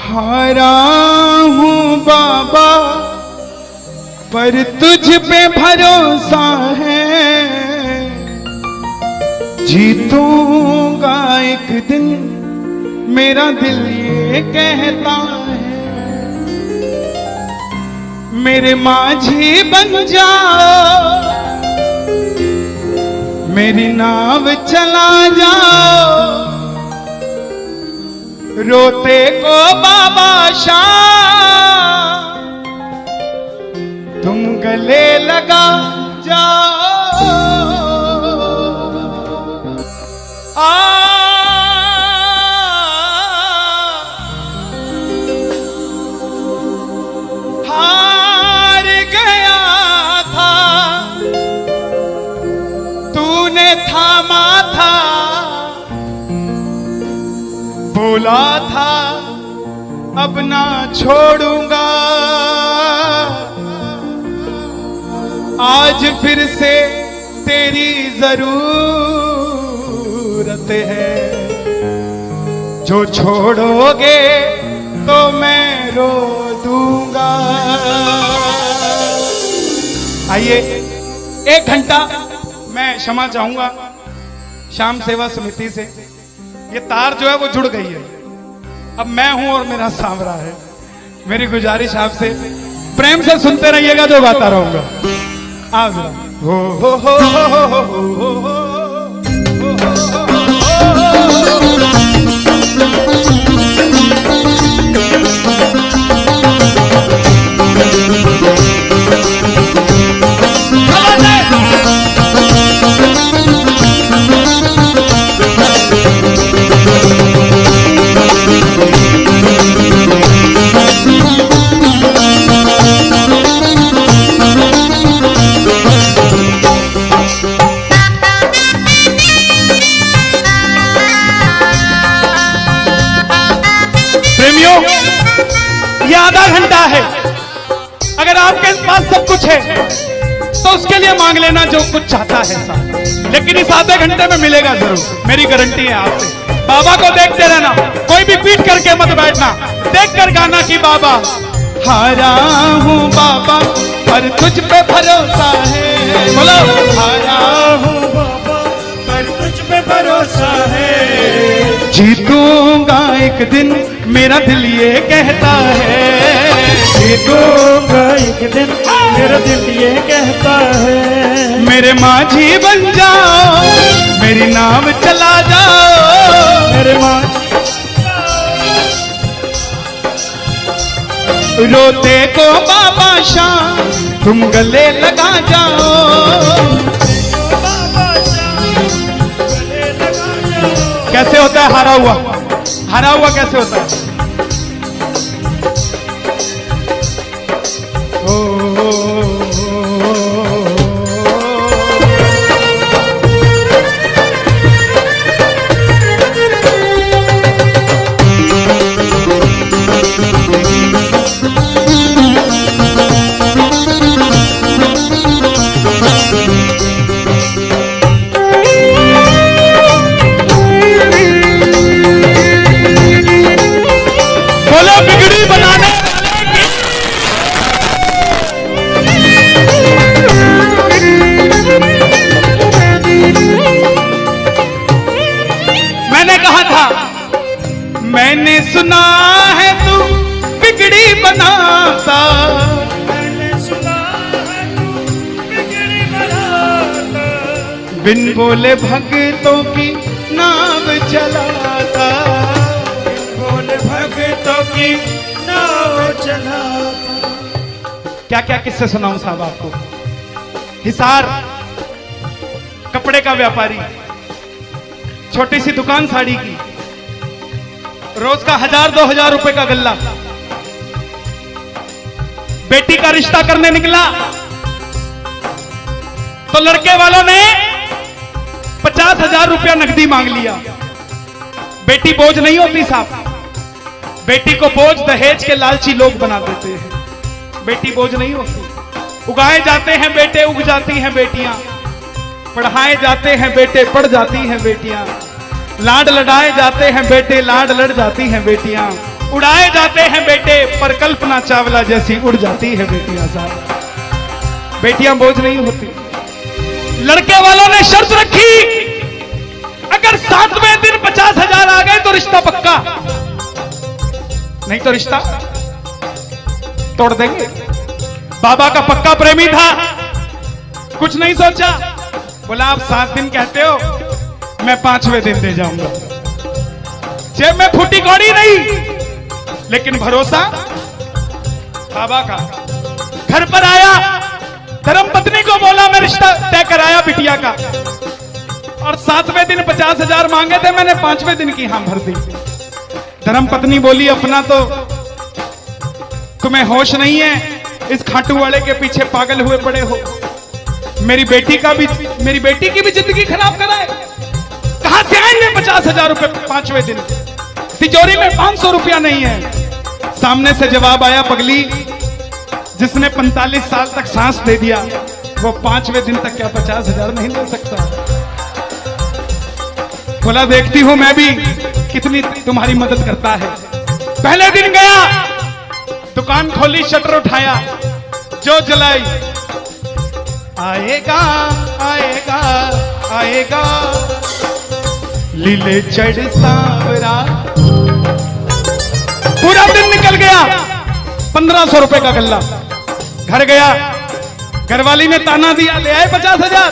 हारा हूँ बाबा पर तुझ पे भरोसा है, जीतूंगा एक दिन मेरा दिल ये कहता है। मेरे माझी बन जाओ, मेरी नाव चला जाओ, रोते को बाबा शाह तुम गले लगा जाओ। हार गया था तूने थामा था, बोला था अब ना छोड़ूंगा, आज फिर से तेरी जरूरत है, जो छोड़ोगे तो मैं रो दूंगा। आइए 1 घंटा मैं क्षमा चाहूंगा श्याम सेवा समिति से। ये तार जो है वो जुड़ गई है, अब मैं हूं और मेरा सांवरा है। मेरी गुजारिश आपसे प्रेम से सुनते रहिएगा, जो गाता रहूंगा। आप हो हो हो हो हो हो हो हो। ये आधा घंटा है, अगर आपके पास सब कुछ है तो उसके लिए मांग लेना जो कुछ चाहता है साहब, लेकिन इस आधे घंटे में मिलेगा जरूर, मेरी गारंटी है आपसे। बाबा को देखते रहना, कोई भी पीट करके मत बैठना, देख कर गाना कि बाबा हारा हूँ बाबा पर तुझ पे भरोसा है। बोलो हारा हूँ बाबा पर तुझ पे भरोसा है, जीतूंगा एक दिन मेरा दिल ये कहता है, जीतूंगा एक दिन मेरा दिल ये कहता है। मेरे माझी बन जाओ, मेरी नाव चला जाओ, मेरे माझी रोते को बाबा शाह तुम गले लगा जाओ। कैसे होता है हारा हुआ? हारा हुआ कैसे होता है? मैंने सुना है तू बिगड़ी बनाता, मैंने सुना है तू बिगड़ी बनाता, बिन बोले भक्तों की नाव चलाता, बिन बोले भक्तों की नाव चलाता। क्या क्या किस्से सुनाऊं साहब आपको। हिसार कपड़े का व्यापारी, छोटी सी दुकान साड़ी की, रोज का 1000-2000 रुपए का गल्ला। बेटी का रिश्ता करने निकला तो लड़के वालों ने 50,000 रुपया नकदी मांग लिया। बेटी बोझ नहीं होती साहब, बेटी को बोझ दहेज के लालची लोग बना देते हैं। बेटी बोझ नहीं होती। उगाए जाते हैं बेटे, उग जाती हैं बेटियां। पढ़ाए जाते हैं बेटे, पढ़ जाती हैं बेटियां। लाड लड़ाए जाते हैं बेटे, लाड लड़ जाती हैं बेटियां। उड़ाए जाते हैं बेटे, पर कल्पना चावला जैसी उड़ जाती है बेटियां साहब। बेटियां बोझ नहीं होती। लड़के वालों ने शर्त रखी, अगर 7वें दिन 50,000 आ गए तो रिश्ता पक्का, नहीं तो रिश्ता तोड़ देंगे। बाबा का पक्का प्रेमी था, कुछ नहीं सोचा, बोला आप 7 दिन कहते हो, मैं 5वें दिन दे जाऊंगा। जेब में फूटी कौड़ी नहीं, लेकिन भरोसा बाबा का। घर पर आया, धर्मपत्नी को बोला मैं रिश्ता तय कराया बिटिया का, और 7वें दिन 50,000 मांगे थे, मैंने 5वें दिन की हां भर दी। धर्मपत्नी बोली अपना तो तुम्हें होश नहीं है, इस खाटू वाले के पीछे पागल हुए पड़े हो। मेरी बेटी की भी जिंदगी खराब कराए। कहां से आएंगे 50,000 रुपए 5वें दिन? तिजोरी में 500 रुपया नहीं है। सामने से जवाब आया, पगली जिसने 45 साल तक सांस दे दिया, वो 5वें दिन तक क्या 50,000 नहीं ले सकता? बोला देखती हूं मैं भी कितनी तुम्हारी मदद करता है। पहले दिन गया, दुकान खोली, शटर उठाया, जो जलाई, आएगा आएगा आएगा लीले चढ़ सांवरा। पूरा दिन निकल गया, 1500 रुपए का गल्ला। घर गया, घरवाली ने ताना दिया, ले आए 50,000।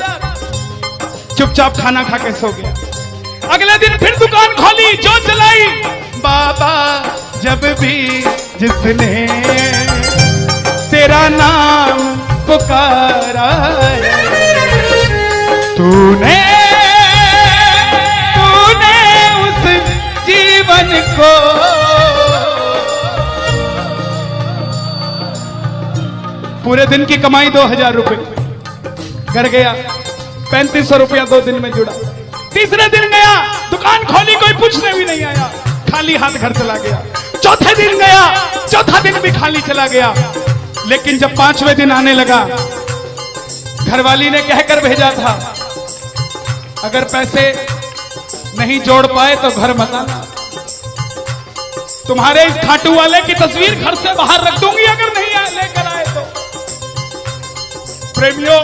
चुपचाप खाना खा के सो गया। अगले दिन फिर दुकान खोली, जो जलाई, बाबा जब भी जिसने तेरा नाम पुकारा, तूने उस जीवन को पूरे दिन की कमाई 2,000 रुपए। घर गया, 3500 रुपया 2 दिन में जुड़ा। तीसरे दिन गया, दुकान खोली, कोई पूछने भी नहीं आया, खाली हाथ घर चला गया। चौथे दिन गया, चौथा दिन भी खाली चला गया। लेकिन जब 5वें दिन आने लगा, घरवाली ने कहकर भेजा था, अगर पैसे नहीं जोड़ पाए तो घर मत आना। तुम्हारे इस खाटू वाले की तस्वीर घर से बाहर रख दूंगी अगर नहीं लेकर आए तो। प्रेमियों,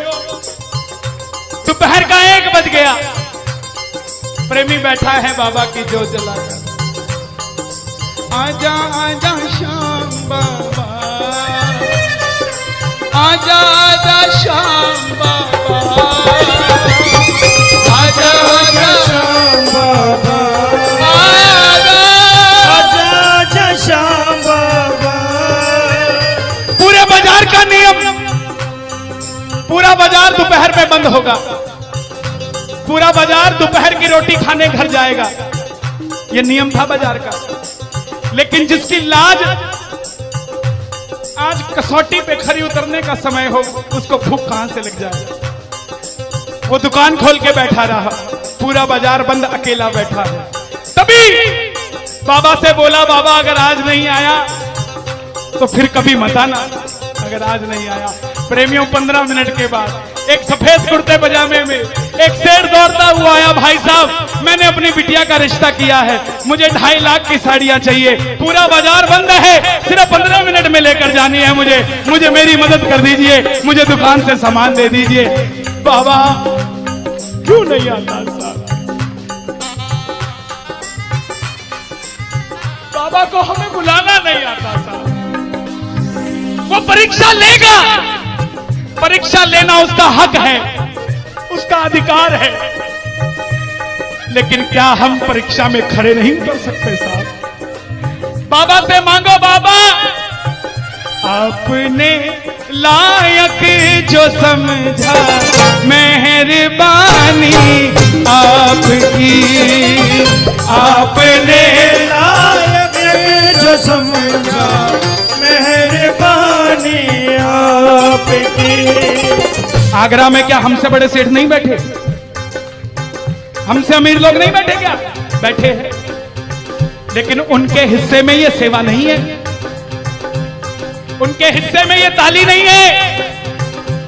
दोपहर का 1 बज गया, प्रेमी बैठा है बाबा की जोत जलाकर। आजा आजा श्याम बाबा, आजा आजा श्याम बाबा, आजा आजा श्याम बाबा, आजा आजा श्याम बाबा। पूरे बाजार का नियम, पूरा बाजार दोपहर में बंद होगा। पूरा बाजार दोपहर की रोटी खाने घर जाएगा, यह नियम था बाजार का। लेकिन जिसकी लाज आज कसौटी पे खरी उतरने का समय हो, उसको भूख कहां से लग जाए। वो दुकान खोल के बैठा रहा, पूरा बाजार बंद, अकेला बैठा है। तभी बाबा से बोला, बाबा अगर आज नहीं आया तो फिर कभी मत आना, अगर आज नहीं आया। प्रेमियों, 15 मिनट के बाद एक सफेद कुर्ते पजामे में एक शेर दौड़ता हुआ आया, भाई साहब मैंने अपनी बिटिया का रिश्ता किया है, मुझे 2.5 लाख की साड़ियां चाहिए, पूरा बाजार बंद है, सिर्फ 15 मिनट में लेकर जानी है मुझे मेरी मदद कर दीजिए, मुझे दुकान से सामान दे दीजिए। बाबा क्यों नहीं आता साहब? बाबा को हमें बुलाना नहीं आता साहब। वो परीक्षा लेगा, परीक्षा लेना उसका हक है, उसका अधिकार है, लेकिन क्या हम परीक्षा में खड़े नहीं उतर सकते साहब? बाबा से मांगो, बाबा आपने लायक जो समझा, मेहरबानी आपकी, आपने लायक जो समझा, मेहरबानी आपकी। आगरा में क्या हमसे बड़े सेठ नहीं बैठे? हमसे अमीर लोग नहीं बैठे क्या? बैठे हैं, लेकिन उनके हिस्से में ये सेवा नहीं है, उनके हिस्से में ये ताली नहीं है,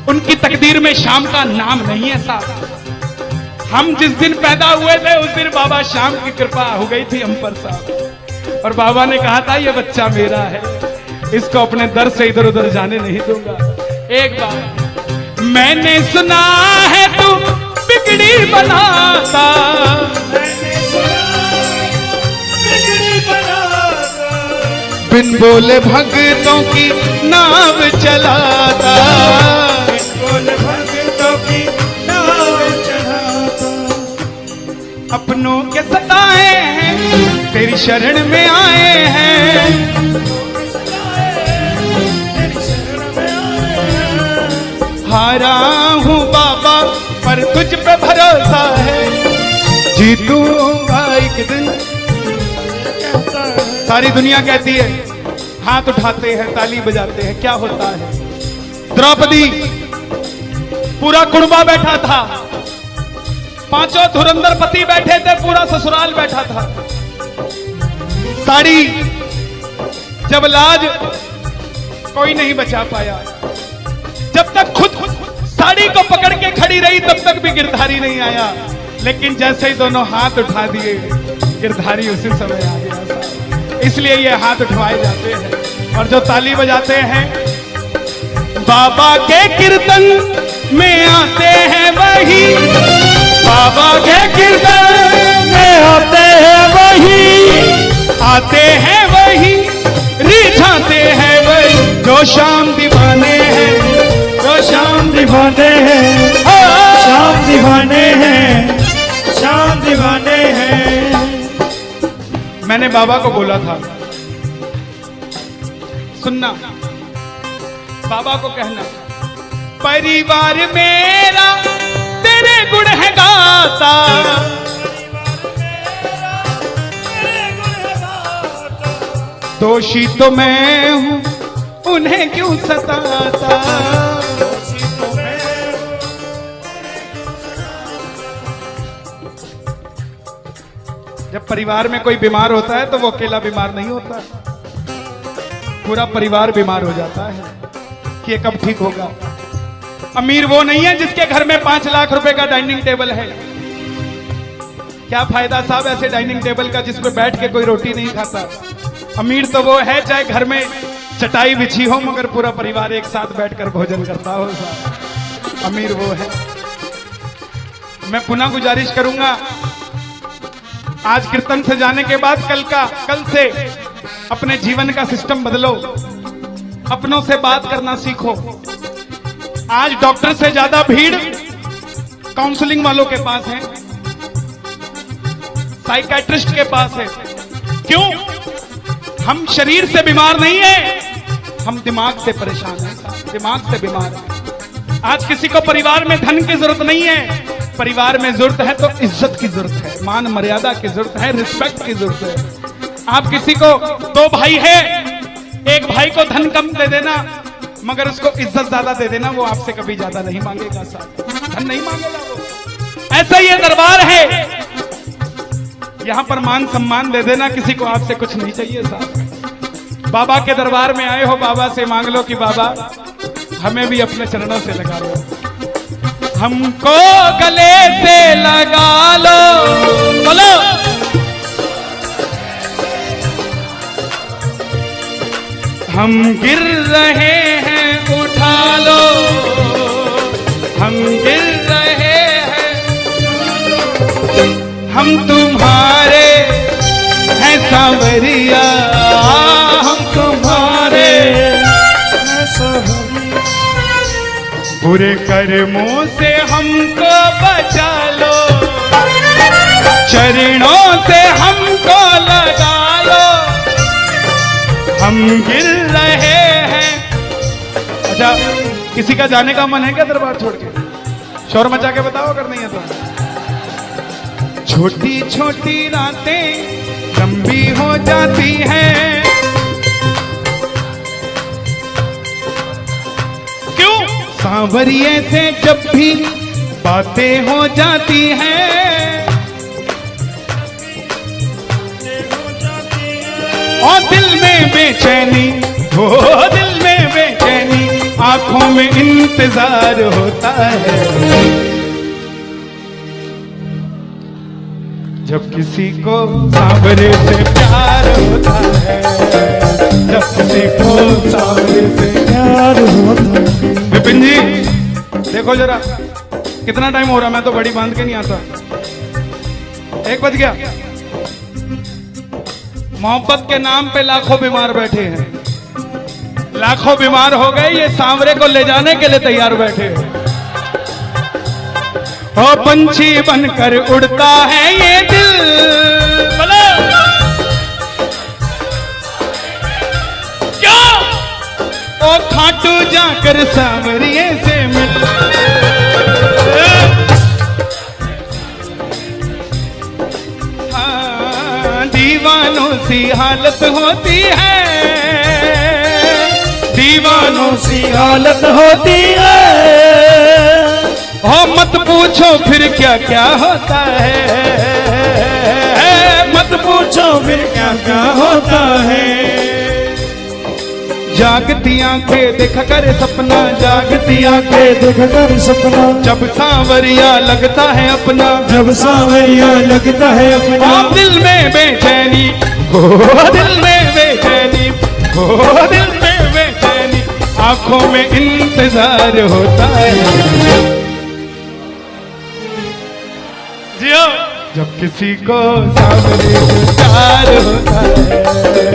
उनकी तकदीर में शाम का नाम नहीं है साहब। हम जिस दिन पैदा हुए थे उस दिन बाबा शाम की कृपा हो गई थी हम पर साहब। और बाबा ने कहा था ये बच्चा मेरा है, इसको अपने दर से इधर उधर जाने नहीं दूंगा। एक बार मैंने सुना है तू बिगड़ी बनाता, बिन बोले भक्तों की नाव चलाता, बोले भक्तों की नाव चलाता। अपनों के सताए हैं तेरी शरण में आए हैं, हारा हूँ बाबा पर तुझ पे भरोसा है, जीतूंगा एक दिन। सारी दुनिया कहती है, हाथ उठाते हैं ताली बजाते हैं, क्या होता है? द्रौपदी पूरा कुणबा बैठा था, 5 धुरंधर पति बैठे थे, पूरा ससुराल बैठा था। साड़ी जब लाज कोई नहीं बचा पाया, जब तक खुद साड़ी को पकड़ के खड़ी रही तब तक भी गिरधारी नहीं आया, लेकिन जैसे ही दोनों हाथ उठा दिए गिरधारी उसी समय आ गया। इसलिए ये हाथ उठवाए जाते हैं और जो ताली बजाते हैं बाबा के कीर्तन में आते हैं वही, बाबा के कीर्तन में आते हैं वही, रिझाते हैं वही, जो शाम दीवाने हैं, जो शाम दीवाने हैं, शाम दीवाने हैं, शाम दीवाने हैं। मैंने बाबा को बोला था, सुनना, बाबा को कहना, परिवार मेरा तेरे गुण है गाता, दोषी तो मैं हूं उन्हें क्यों सताता। जब परिवार में कोई बीमार होता है तो वो अकेला बीमार नहीं होता, पूरा परिवार बीमार हो जाता है कि ये कब ठीक होगा। अमीर वो नहीं है जिसके घर में 5 लाख रुपए का डाइनिंग टेबल है। क्या फायदा साहब ऐसे डाइनिंग टेबल का जिसपे बैठ के कोई रोटी नहीं खाता। अमीर तो वो है चाहे घर में चटाई बिछी हो मगर पूरा परिवार एक साथ बैठकर भोजन करता हो साहब, अमीर वो है। मैं पुनः गुजारिश करूंगा, आज कीर्तन से जाने के बाद कल से अपने जीवन का सिस्टम बदलो, अपनों से बात करना सीखो। आज डॉक्टर से ज्यादा भीड़ काउंसलिंग वालों के पास है, साइकियाट्रिस्ट के पास है। क्यों? हम शरीर से बीमार नहीं है, हम दिमाग से परेशान हैं, दिमाग से बीमार हैं। आज किसी को परिवार में धन की जरूरत नहीं है, परिवार में जरूरत है तो इज्जत की जरूरत है, मान मर्यादा की जरूरत है, रिस्पेक्ट की जरूरत है। आप किसी को 2 भाई है, एक भाई को धन कम दे देना मगर उसको इज्जत ज्यादा दे देना, वो आपसे कभी ज्यादा नहीं मांगेगा साहब, धन नहीं मांगेगा वो। ऐसा ये दरबार है, यहां पर मान सम्मान दे देना, किसी को आपसे कुछ नहीं चाहिए साहब। बाबा के दरबार में आए हो, बाबा से मांग लो कि बाबा हमें भी अपने चरणों से लगा लो, हमको गले से लगा लो, बोलो हम गिर रहे हैं उठा लो, हम गिर रहे हैं, हम तुम्हारे हैं सांवरिया, हम तुम्हारे हैं सांवरिया, बुरे कर्मों से हमको बचा लो, चरणों से हमको लगा लो, हम गिर रहे हैं। अच्छा, किसी का जाने का मन है क्या दरबार छोड़ के? शोर मचा के बताओ अगर नहीं है तो। छोटी छोटी रातें लंबी हो जाती हैं, क्यों? सांवरिये से जब भी बातें हो जाती हैं, और दिल में बेचैनी हो, दिल में बेचैनी, आंखों में इंतजार होता है। जब किसी को सांवरे से प्यार होता है, जब किसी को सांवरे से प्यार होता है। विपिन जी देखो जरा कितना टाइम हो रहा, मैं तो बड़ी बांध के नहीं आता। 1 बज गया। मोहब्बत के नाम पे लाखों बीमार बैठे हैं, लाखों बीमार हो गए, ये सांवरे को ले जाने के लिए तैयार बैठे हैं। ओ पंछी बनकर उड़ता है ये दिल, क्या ओ खाटू जाकर सांवरिये से मिल। हाँ, दीवानों सी हालत होती है, दीवानों सी हालत होती है। हो मत पूछो फिर क्या क्या होता है, मत पूछो फिर क्या क्या होता है। जागती आंखें देखा कर सपना, जागती आंखें देख कर सपना, जब सांवरिया लगता है अपना, जब सांवरिया लगता है अपना। आप दिल में बेचैनी हो, दिल में बेचैनी हो, दिल में बेचैनी, आंखों में इंतजार होता है। जियो जब किसी को सांवरे से प्यार होता है,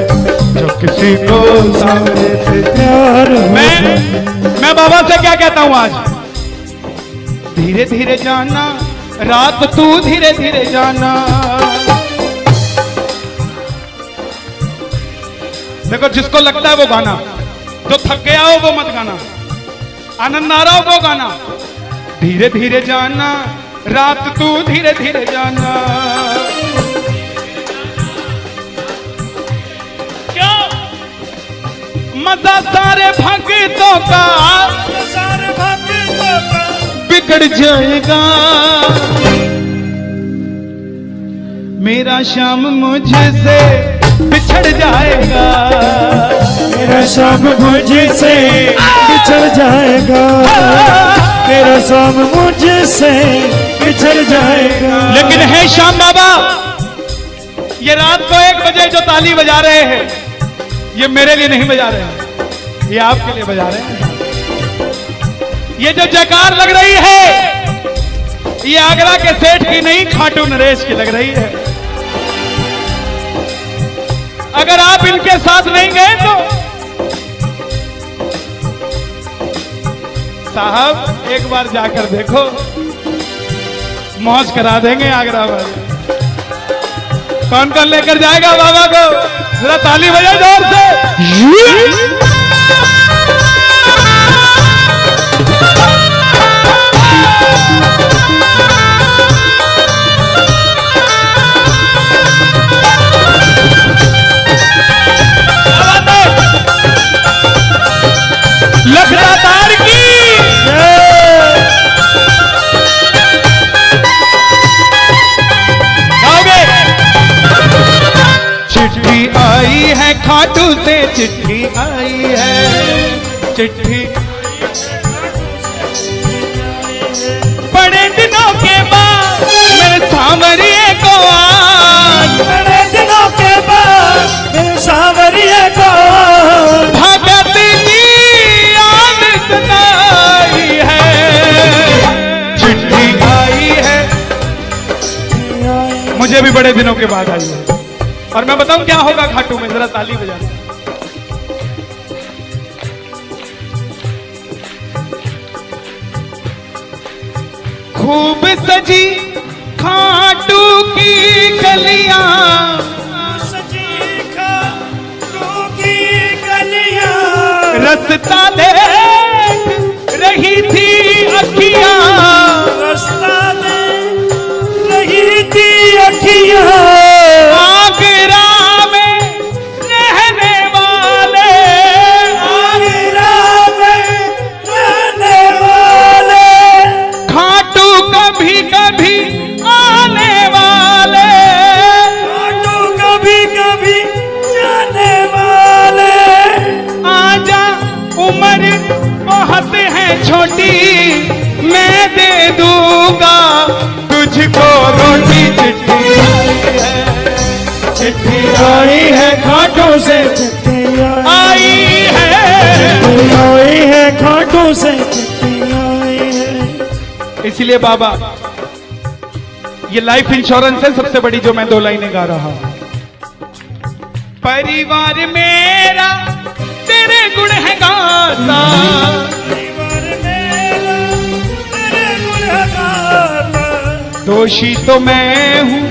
जब किसी को सांवरे से प्यार मैं बाबा से क्या कहता हूं आज, धीरे धीरे जाना रात तू धीरे धीरे जाना। देखो जिसको लगता है वो गाना, जो थक गया हो वो मत गाना, आनंद आ रहा हो वो गाना। धीरे धीरे जाना रात तू धीरे धीरे जाना, क्या मजा सारे भक्तों का, सारे भक्तों का बिगड़ जाएगा। मेरा श्याम मुझसे बिछड़ जाएगा, मेरा शाम मुझसे बिछड़ जाएगा, मेरा शाम मुझसे बिछड़ जाएगा। लेकिन है श्याम बाबा, ये रात को 1 बजे जो ताली बजा रहे हैं, ये मेरे लिए नहीं बजा रहे हैं, ये आपके लिए बजा रहे हैं। ये जो जयकार लग रही है, ये आगरा के सेठ की नहीं, खाटू नरेश की लग रही है। अगर आप इनके साथ नहीं गए तो साहब एक बार जाकर देखो, मौज करा देंगे आगरा वाले। कौन कौन लेकर जाएगा बाबा को, जरा ताली बजाए जोर से। लखदातार की चिट्ठी आई है खाटू से, चिट्ठी आई है, चिट्ठी बड़े दिनों के बाद मेरे सांवरिये को आज, बड़े दिनों के बाद मेरे सांवरिये को भगत की याद सताई है। चिट्ठी आई है, मुझे भी बड़े दिनों के बाद आई है। और मैं बताऊं क्या होगा खाटू में, जरा ताली बजाना। खूब सजी खाटू की गलियां, सजी खाटू की गलियां, रास्ता देख रही थी अखियां, रास्ता देख रही थी अखियां। आगरा में रहने वाले, आगरा में रहने वाले, खाटू कभी कभी आने वाले, खाटू कभी कभी जाने वाले। आजा उम्र बहुत है छोटी, मैं दे दूंगा तुझको रोटी। चिट्ठी चिट्ठी आई है खाटू से चिट्ठी आई है, आई है खाटू से चिट्ठी आई है। इसलिए बाबा ये लाइफ इंश्योरेंस है सबसे बड़ी जो मैं 2 लाइनें गा रहा हूं। परिवार मेरा तेरे गुण है गाता, परिवार मेरा तेरे गुण है गाता, दोषी तो मैं हूं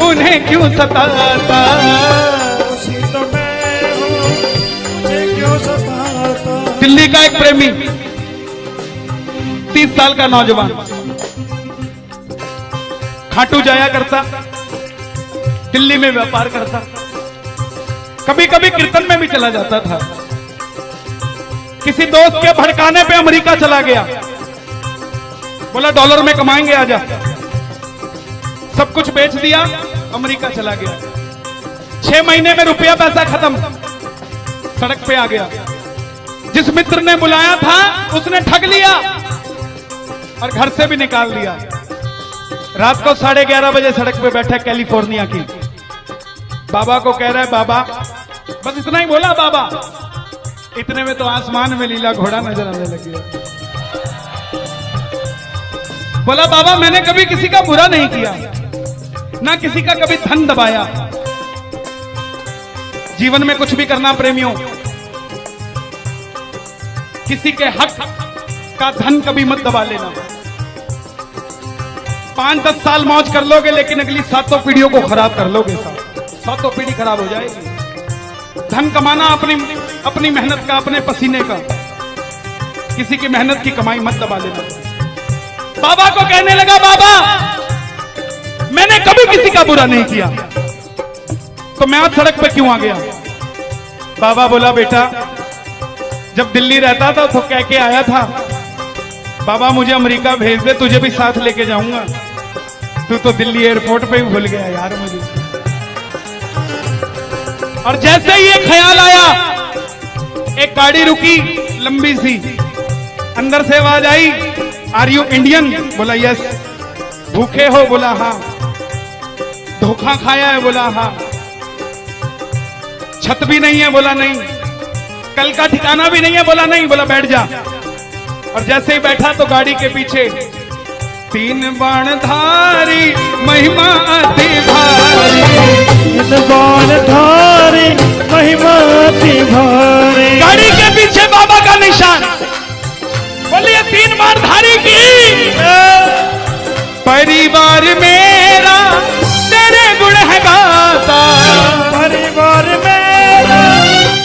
उन्हें क्यों सताता, दोषी तो मैं हूं मुझे क्यों सताता। दिल्ली का एक प्रेमी 30 साल का नौजवान खाटू जाया करता, दिल्ली में व्यापार करता, कभी कभी कीर्तन में भी चला जाता था। किसी दोस्त के भड़काने पे अमेरिका चला गया, बोला डॉलर में कमाएंगे आजा, सब कुछ बेच दिया, अमेरिका चला गया। 6 महीने में रुपया पैसा खत्म, सड़क पे आ गया। जिस मित्र ने बुलाया था उसने ठग लिया और घर से भी निकाल दिया। रात को 11:30 बजे सड़क पे बैठा कैलिफोर्निया की, बाबा को कह रहा है बाबा, बस इतना ही बोला बाबा, इतने में तो आसमान में लीला घोड़ा नजर आने लगी। बोला बाबा मैंने कभी किसी का बुरा नहीं किया, ना किसी का कभी धन दबाया। जीवन में कुछ भी करना प्रेमियों, किसी के हक का धन कभी मत दबा लेना। 5-10 साल मौज कर लोगे लेकिन अगली 7 पीढ़ियों को खराब कर लोगे। 7 पीढ़ी खराब हो जाएगी। धन कमाना अपनी मेहनत का, अपने पसीने का, किसी की मेहनत की कमाई मत दबा लेना। बाबा को कहने लगा बाबा मैंने कभी किसी का बुरा नहीं किया, तो मैं आज सड़क पे क्यों आ गया। बाबा बोला बेटा जब दिल्ली रहता था तो कह के आया था बाबा मुझे अमेरिका भेज दे, तुझे भी साथ लेके जाऊंगा। तू तो दिल्ली एयरपोर्ट पे ही भूल गया यार मुझे। और जैसे ही ये ख्याल आया, एक गाड़ी रुकी लंबी सी, अंदर से आवाज आई आर यू इंडियन? बोला यस। भूखे हो? बोला हाँ। धोखा खाया है? बोला हाँ। छत भी नहीं है? बोला नहीं। कल का ठिकाना भी नहीं है? बोला नहीं। बोला बैठ जा। और जैसे ही बैठा तो गाड़ी के पीछे 3 बाणधारी महिमा अति भारी, 3 बाणधारी महिमा अति भारी, गाड़ी के पीछे बाबा का निशान। बोलिए 3 बाणधारी की। परिवार मेरा तेरे गुण है गाता, परिवार मेरा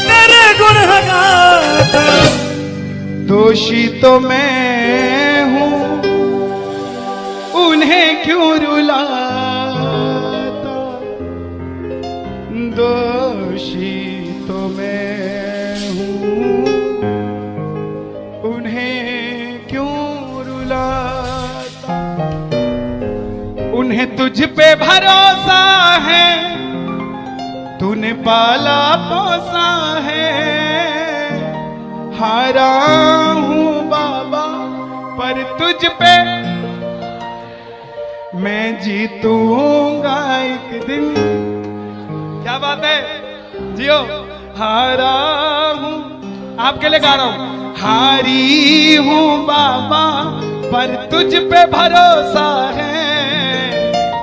तेरे गुण है गाता, दोषी तो मैं हूं उन्हें क्यों रुलाता, दोषी तो मैं हूं उन्हें क्यों रुलाता। उन्हें तुझ पे भरोसा है, तूने पाला पोसा है। हारा हूं बाबा पर तुझ पे मैं जीतूंगा एक दिन। क्या बात है, जियो। हारा हूं, आपके लिए गा रहा हूं। हारी हूं बाबा पर तुझ पे भरोसा है,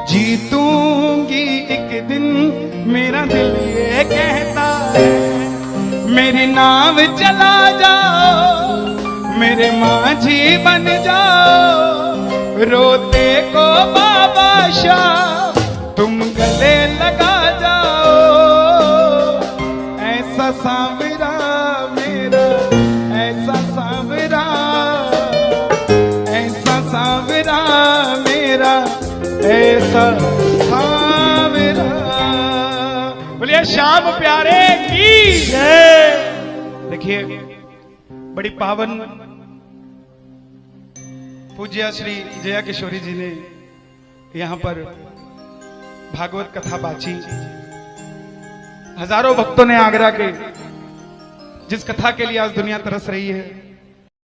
जीतूंगी एक दिन मेरा दिल ये कहता है। मेरी नाव चला जाओ, मेरे माझी बन जाओ, रोते को बाबा शाह तुम गले लगा जाओ। ऐसा सांवरा मेरा, ऐसा सांवरा, ऐसा सांवरा मेरा, ऐसा सांवरा। बोलिए श्याम प्यारे की जय। देखिए बड़ी पावन पूज्य श्री जया किशोरी जी ने यहां पर भागवत कथा बाची। हजारों भक्तों ने आगरा के जिस कथा के लिए आज दुनिया तरस रही है,